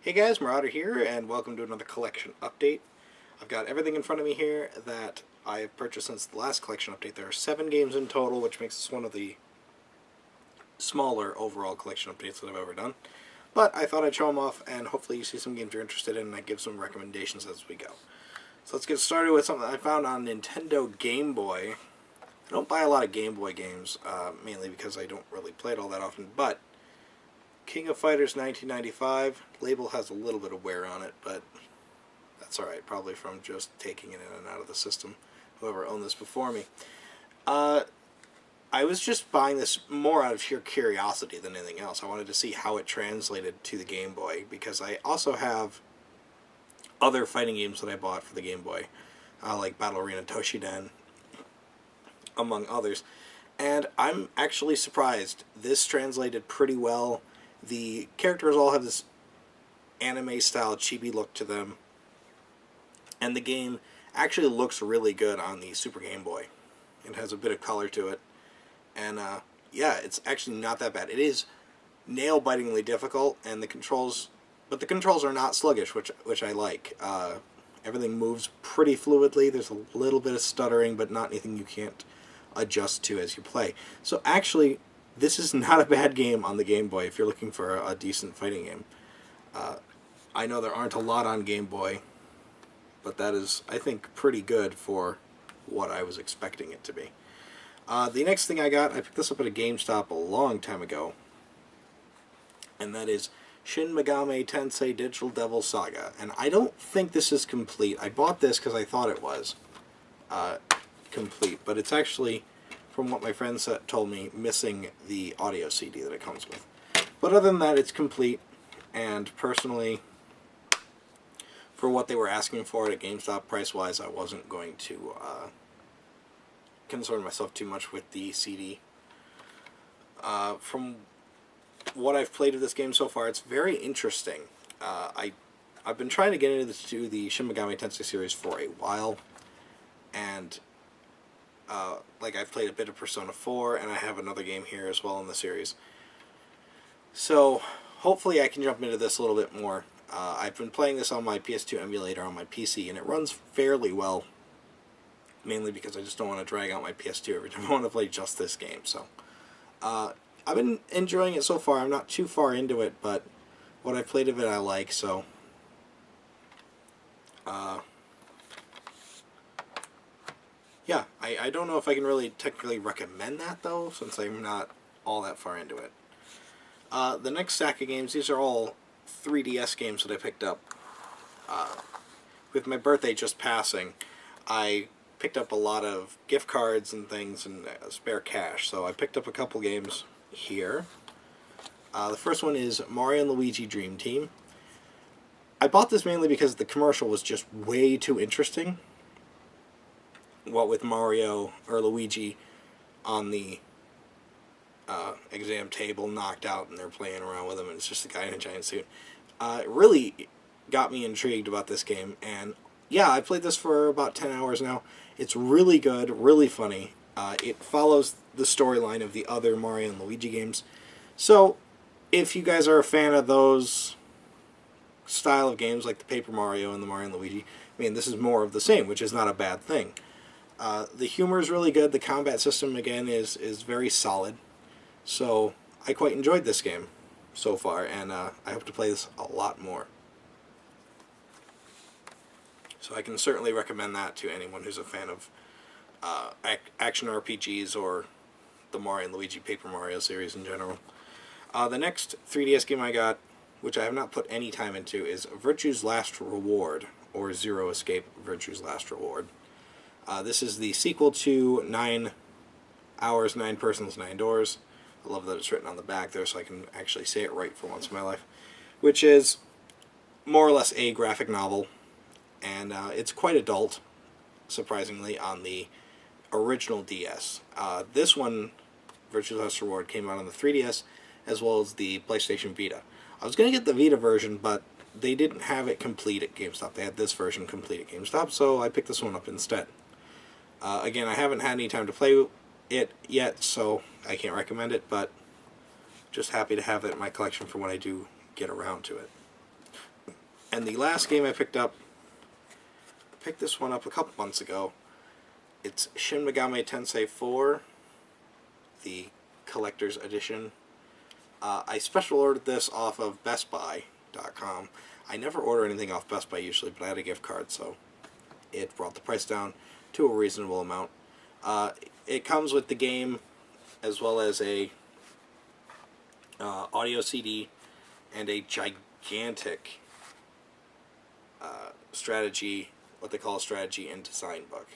Hey guys, Marauder here, and welcome to another collection update. I've got everything in front of me here that I have purchased since the last collection update. There are 7 games in total, which makes this one of the smaller overall collection updates that I've ever done. But I thought I'd show them off, and hopefully you see some games you're interested in, and I give some recommendations as we go. So let's get started with something I found on Nintendo Game Boy. I don't buy a lot of Game Boy games, mainly because I don't really play it all that often, but King of Fighters 1995, label has a little bit of wear on it, but that's alright, probably from just taking it in and out of the system, whoever owned this before me. I was just buying this more out of sheer curiosity than anything else. I wanted to see how it translated to the Game Boy, because I also have other fighting games that I bought for the Game Boy, like Battle Arena Toshiden, among others, and I'm actually surprised. This translated pretty well. The characters all have this anime-style chibi look to them, and the game actually looks really good on the Super Game Boy. It has a bit of color to it, and yeah, it's actually not that bad. It is nail-bitingly difficult, and the controls are not sluggish, which I like. Everything moves pretty fluidly. There's a little bit of stuttering, but not anything you can't adjust to as you play. So actually, this is not a bad game on the Game Boy if you're looking for a decent fighting game. I know there aren't a lot on Game Boy, but that is, I think, pretty good for what I was expecting it to be. The next thing I picked this up at a GameStop a long time ago, and that is Shin Megami Tensei Digital Devil Saga. And I don't think this is complete. I bought this because I thought it was complete, but it's actually, from what my friends told me, missing the audio CD that it comes with. But other than that, it's complete, and personally, for what they were asking for it at GameStop price-wise, I wasn't going to concern myself too much with the CD. From what I've played of this game so far, it's very interesting. I've been trying to get into the Shin Megami Tensei series for a while, and like I've played a bit of Persona 4, and I have another game here as well in the series. So hopefully I can jump into this a little bit more. I've been playing this on my PS2 emulator on my PC, and it runs fairly well, mainly because I just don't want to drag out my PS2 every time I want to play just this game. So I've been enjoying it so far. I'm not too far into it, but what I've played of it I like, so yeah, I don't know if I can really technically recommend that, though, since I'm not all that far into it. The next stack of games, these are all 3DS games that I picked up. With my birthday just passing, I picked up a lot of gift cards and things and spare cash, so I picked up a couple games here. The first one is Mario and Luigi Dream Team. I bought this mainly because the commercial was just way too interesting. What with Mario or Luigi on the exam table knocked out and they're playing around with him, and it's just a guy in a giant suit. It really got me intrigued about this game, and yeah, I played this for about 10 hours now. It's really good, really funny. It follows the storyline of the other Mario and Luigi games. So if you guys are a fan of those style of games like the Paper Mario and the Mario and Luigi, I mean, this is more of the same, which is not a bad thing. The humor is really good. The combat system, again, is very solid. So I quite enjoyed this game so far, and I hope to play this a lot more. So I can certainly recommend that to anyone who's a fan of action RPGs or the Mario and Luigi Paper Mario series in general. The next 3DS game I got, which I have not put any time into, is Virtue's Last Reward, or Zero Escape Virtue's Last Reward. This is the sequel to 9 Hours, 9 Persons, 9 Doors. I love that it's written on the back there so I can actually say it right for once in my life. Which is more or less a graphic novel, and it's quite adult, surprisingly, on the original DS. This one, Virtue's Last Reward, came out on the 3DS as well as the PlayStation Vita. I was going to get the Vita version, but they didn't have it complete at GameStop. They had this version complete at GameStop, so I picked this one up instead. Again, I haven't had any time to play it yet, so I can't recommend it, but just happy to have it in my collection for when I do get around to it. And the last game I picked this one up a couple months ago. It's Shin Megami Tensei 4, the collector's edition. I special ordered this off of BestBuy.com. I never order anything off Best Buy usually, but I had a gift card, so it brought the price down to a reasonable amount. It comes with the game as well as a audio CD and a gigantic strategy, what they call a strategy and design book.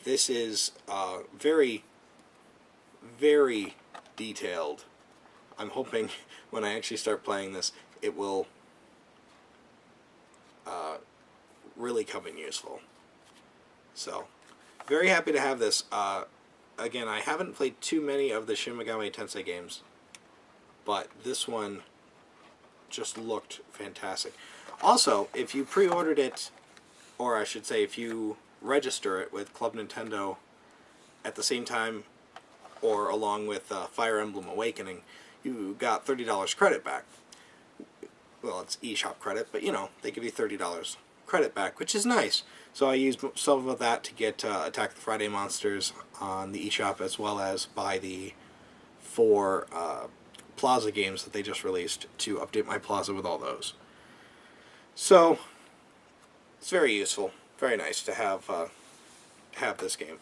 This is very, very detailed. I'm hoping when I actually start playing this, it will really come in useful. So, very happy to have this. Again, I haven't played too many of the Shin Megami Tensei games, but this one just looked fantastic. Also, if you pre-ordered it, or I should say if you register it with Club Nintendo at the same time or along with Fire Emblem Awakening, you got $30 credit back. Well, it's eShop credit, but you know, they give you $30 credit back, which is nice. So I used some of that to get Attack the Friday Monsters on the eShop, as well as buy the 4 Plaza games that they just released to update my Plaza with all those. So it's very useful, very nice to have this game.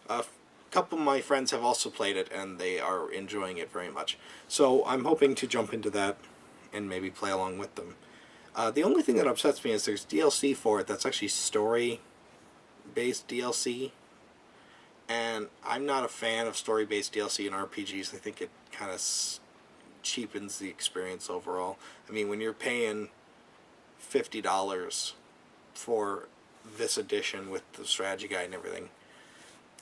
A couple of my friends have also played it, and they are enjoying it very much. So I'm hoping to jump into that and maybe play along with them. The only thing that upsets me is there's DLC for it that's actually story-based DLC, and I'm not a fan of story-based DLC in RPGs. I think it kind of cheapens the experience overall. I mean, when you're paying $50 for this edition with the strategy guide and everything,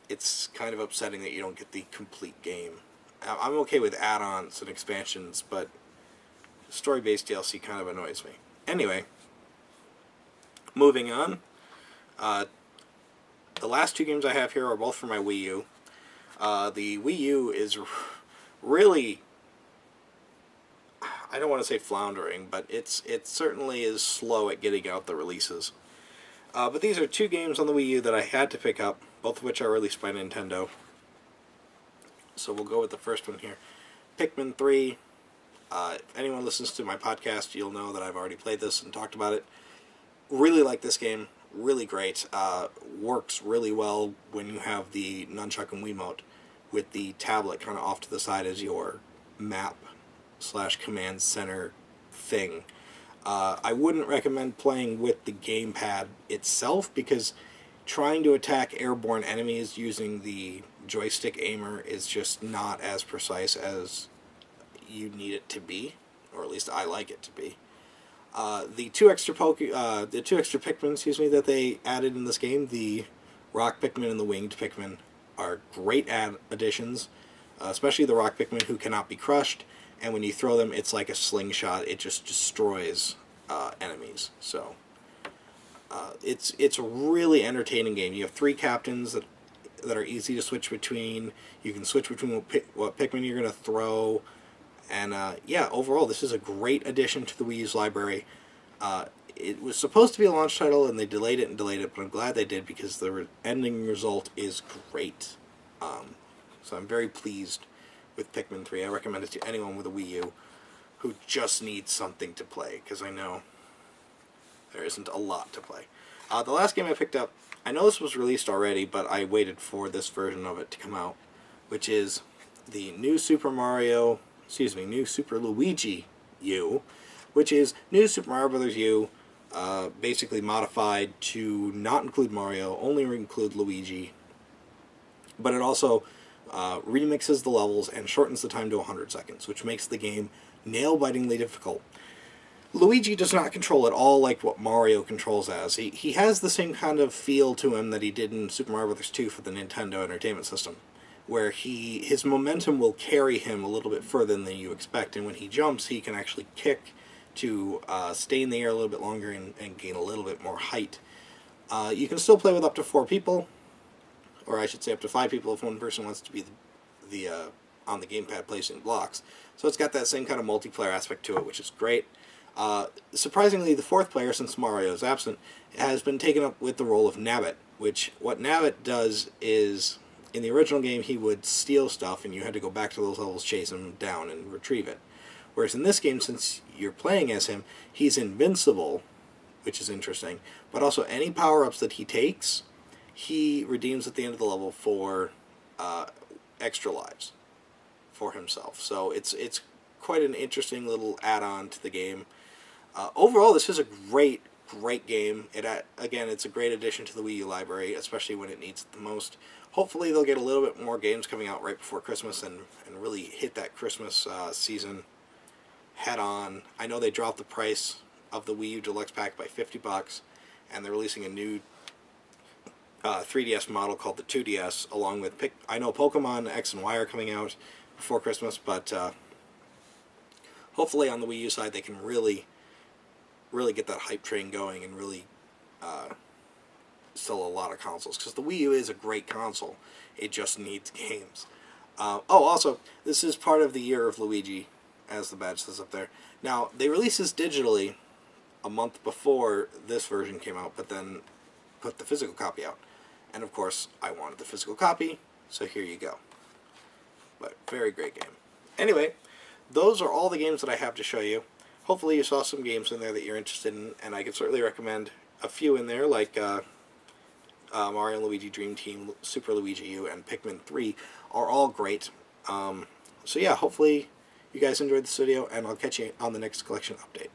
it's kind of upsetting that you don't get the complete game. I'm okay with add-ons and expansions, but story-based DLC kind of annoys me. Anyway, moving on. The last 2 games I have here are both for my Wii U. The Wii U is really, I don't want to say floundering, but it certainly is slow at getting out the releases. But these are 2 games on the Wii U that I had to pick up, both of which are released by Nintendo. So we'll go with the first one here. Pikmin 3. If anyone listens to my podcast, you'll know that I've already played this and talked about it. Really like this game. Really great. Works really well when you have the nunchuck and Wiimote with the tablet kind of off to the side as your map/command center thing. I wouldn't recommend playing with the gamepad itself, because trying to attack airborne enemies using the joystick aimer is just not as precise as you need it to be, or at least I like it to be. The two extra Pikmin, that they added in this game, the Rock Pikmin and the Winged Pikmin, are great additions, especially the Rock Pikmin, who cannot be crushed, and when you throw them, it's like a slingshot. It just destroys enemies. So it's a really entertaining game. You have 3 captains that are easy to switch between. You can switch between what Pikmin you're going to throw. And yeah, overall, this is a great addition to the Wii U's library. It was supposed to be a launch title, and they delayed it, but I'm glad they did, because the ending result is great. So I'm very pleased with Pikmin 3. I recommend it to anyone with a Wii U who just needs something to play, because I know there isn't a lot to play. The last game I picked up, I know this was released already, but I waited for this version of it to come out, which is the new Super Luigi U, which is New Super Mario Bros. U, basically modified to not include Mario, only include Luigi, but it also remixes the levels and shortens the time to 100 seconds, which makes the game nail-bitingly difficult. Luigi does not control at all like what Mario controls as. He has the same kind of feel to him that he did in Super Mario Bros. 2 for the Nintendo Entertainment System, where his momentum will carry him a little bit further than you expect, and when he jumps, he can actually kick to stay in the air a little bit longer and gain a little bit more height. You can still play with up to 4 people, or I should say up to 5 people if one person wants to be on the gamepad placing blocks. So it's got that same kind of multiplayer aspect to it, which is great. Surprisingly, the fourth player, since Mario is absent, has been taken up with the role of Nabbit, which what Nabbit does is, in the original game, he would steal stuff and you had to go back to those levels, chase him down, and retrieve it. Whereas in this game, since you're playing as him, he's invincible, which is interesting, but also any power-ups that he takes, he redeems at the end of the level for extra lives for himself. So it's quite an interesting little add-on to the game. Overall, this is a great game. Again, it's a great addition to the Wii U library, especially when it needs it the most. Hopefully they'll get a little bit more games coming out right before Christmas and really hit that Christmas season head on. I know they dropped the price of the Wii U Deluxe Pack by $50, and they're releasing a new 3DS model called the 2DS, along with I know Pokemon X and Y are coming out before Christmas, but hopefully on the Wii U side they can really get that hype train going and really sell a lot of consoles, because the Wii U is a great console. It just needs games. Also, this is part of the Year of Luigi, as the badge says up there. Now, they released this digitally a month before this version came out, but then put the physical copy out. And of course, I wanted the physical copy, so here you go. But very great game. Anyway, those are all the games that I have to show you. Hopefully you saw some games in there that you're interested in, and I can certainly recommend a few in there, like Mario & Luigi Dream Team, Super Luigi U, and Pikmin 3 are all great. So yeah, hopefully you guys enjoyed this video, and I'll catch you on the next collection update.